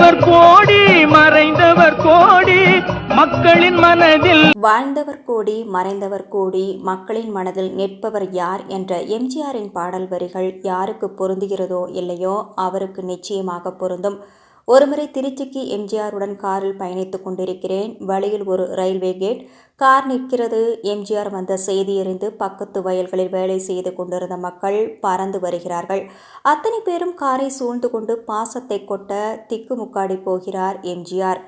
வாழ்ந்தவர் கோடி மறைந்தவர் கோடி மக்களின் மனதில். வாழ்ந்தவர் கோடி மறைந்தவர் கோடி மக்களின் மனதில் நிற்பவர் யார் என்ற எம்ஜிஆரின் பாடல் வரிகள் யாருக்கு பொருந்துகிறதோ இல்லையோ அவருக்கு நிச்சயமாக பொருந்தும். ஒருமுறை திருச்சிக்கு எம்ஜிஆருடன் காரில் பயணித்துக் கொண்டிருக்கிறேன். வழியில் ஒரு ரயில்வே கேட். கார் நிற்கிறது. எம்ஜிஆர் வந்த செய்தியறிந்து பக்கத்து வயல்களில் வேலை செய்து கொண்டிருந்த மக்கள் பறந்து வருகிறார்கள். அத்தனை பேரும் காரை சூழ்ந்து கொண்டு பாசத்தை கொட்ட திக்குமுக்காடி போகிறார் எம்ஜிஆர்.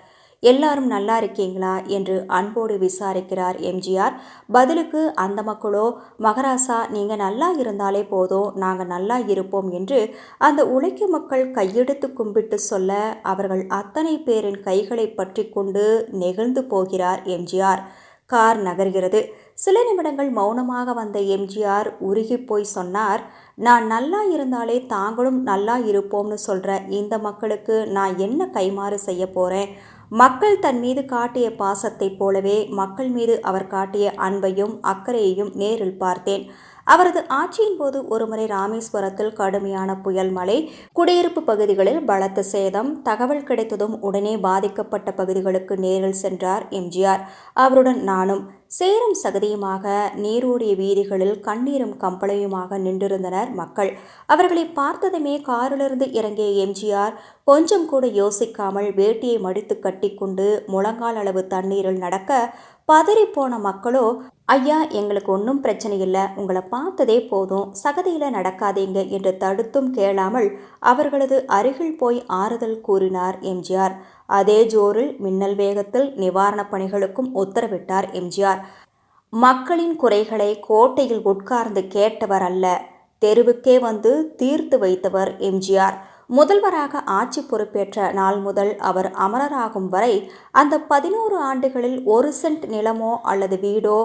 எல்லாரும் நல்லா இருக்கீங்களா என்று அன்போடு விசாரிக்கிறார் எம்ஜிஆர். பதிலுக்கு அந்த மக்களோ, மகராசா நீங்க நல்லா இருந்தாலே போதும், நாங்க நல்லா இருப்போம் என்று அந்த உழைக்கும் மக்கள் கையெடுத்து கும்பிட்டு சொல்ல அவர்கள் அத்தனை பேரின் கைகளை பற்றி கொண்டு நெகிழ்ந்து போகிறார் எம்ஜிஆர். கார் நகர்கிறது. சில நிமிடங்கள் மௌனமாக வந்த எம்ஜிஆர் உருகி போய் சொன்னார், நான் நல்லா இருந்தாலே தாங்களும் நல்லா இருப்போம்னு சொல்ற இந்த மக்களுக்கு நான் என்ன கைமாறு செய்ய போறேன்? மக்கள் தன் மீது காட்டிய பாசத்தைப் போலவே மக்கள் மீது அவர் காட்டிய அன்பையும் அக்கறையையும் நேரில் பார்த்தேன். அவரது ஆட்சியின் போது ஒருமுறை ராமேஸ்வரத்தில் கடுமையான புயல் மழை, குடியிருப்பு பகுதிகளில் பலத்த சேதம். தகவல் கிடைத்ததும் உடனே பாதிக்கப்பட்ட பகுதிகளுக்கு நேரில் சென்றார் எம்ஜிஆர். அவருடன் நானும். சேரும் சகதியுமாக நீரோடிய வீதிகளில் கண்ணீரும் கம்பளையுமாக நின்றிருந்தனர் மக்கள். அவர்களை பார்த்ததுமே காரிலிருந்து இறங்கிய எம்ஜிஆர் கொஞ்சம் கூட யோசிக்காமல் வேட்டியை மடித்து கட்டிக்கொண்டு முழங்கால் அளவு தண்ணீரில் நடக்க, பதறிப்போன மக்களோ, ஐயா எங்களுக்கு ஒன்றும் பிரச்சனை இல்லை, உங்களை பார்த்ததே போதும், சகதியில் நடக்காதீங்க என்று தடுத்தும் கேளாமல் அவர்களது அருகில் போய் ஆறுதல் கூறினார் எம்ஜிஆர். அதே ஜோரில் மின்னல் வேகத்தில் நிவாரணப் பணிகளுக்கும் உத்தரவிட்டார் எம்ஜிஆர். மக்களின் குறைகளை கோட்டையில் உட்கார்ந்து கேட்டவர் அல்ல, தெருவுக்கே வந்து தீர்த்து வைத்தவர் எம்ஜிஆர். முதல்வராக ஆட்சி பொறுப்பேற்ற நாள் முதல் அவர் அமரராகும் வரை அந்த 11 ஆண்டுகளில் 1 சென்ட் நிலமோ அல்லது வீடோ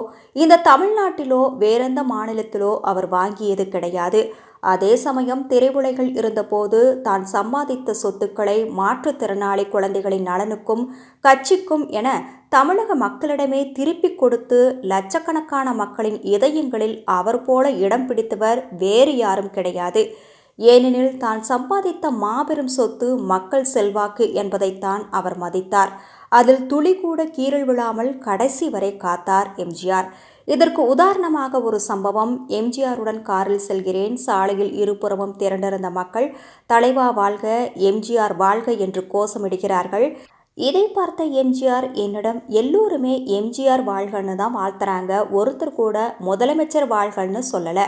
இந்த தமிழ்நாட்டிலோ வேறெந்த மாநிலத்திலோ அவர் வாங்கியது கிடையாது. அதே சமயம் திரையுலகில் இருந்தபோது தான் சம்பாதித்த சொத்துக்களை மாற்றுத்திறனாளி குழந்தைகளின் நலனுக்கும் கட்சிக்கும் என தமிழக மக்களிடமே திருப்பி கொடுத்து லட்சக்கணக்கான மக்களின் இதயங்களில் அவர் போல இடம் பிடித்தவர் வேறு யாரும் கிடையாது. ஏனெனில் தான் சம்பாதித்த மாபெரும் சொத்து மக்கள் செல்வாக்கு என்பதைத்தான் அவர் மதித்தார். அதில் துளி கூட கீறல் விழாமல் கடைசி வரை காத்தார் எம்ஜிஆர். இதற்கு உதாரணமாக ஒரு சம்பவம். எம்ஜிஆருடன் காரில் செல்கிறேன். சாலையில் இருபுறமும் திரண்டிருந்த மக்கள் தலைவா வாழ்க, எம்ஜிஆர் வாழ்க என்று கோஷமிடுகிறார்கள். இதை பார்த்த எம்ஜிஆர் என்னிடம், எல்லோருமே எம்ஜிஆர் வாழ்கன்னு தான் வாழ்த்துறாங்க, ஒருத்தர் கூட முதலமைச்சர் வாழ்கன்னு சொல்லலை,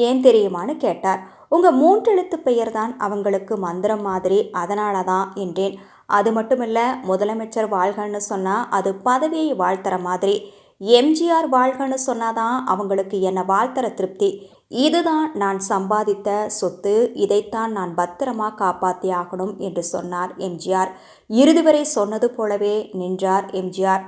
ஏன் தெரியுமான்னு கேட்டார். உங்க 3 எழுத்து பெயர் தான் அவங்களுக்கு மந்திரம் மாதிரி, அதனால தான் என்றேன். அது மட்டுமில்ல, முதலமைச்சர் வாழ்கன்னு சொன்னா அது பதவியை வாழ்த்துற மாதிரி, எம்ஜிஆர் வாழ்கன்னு சொன்னாதான் அவங்களுக்கு என்ன வாழ்த்துற திருப்தி. இதுதான் நான் சம்பாதித்த சொத்து, இதைத்தான் நான் பத்திரமா காப்பாற்றி ஆகணும் என்று சொன்னார் எம்ஜிஆர். இறுதி வரை சொன்னது போலவே நின்றார் எம்ஜிஆர்.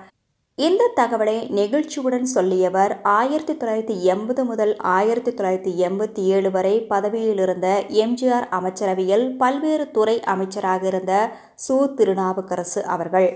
இந்த தகவலை நெகிழ்ச்சியுடன் சொல்லியவர் 1980 முதல் 1987 வரை பதவியில் இருந்த எம்ஜிஆர் அமைச்சரவையில் பல்வேறு துறை அமைச்சராக இருந்த சு. திருநாவுக்கரசு அவர்கள்.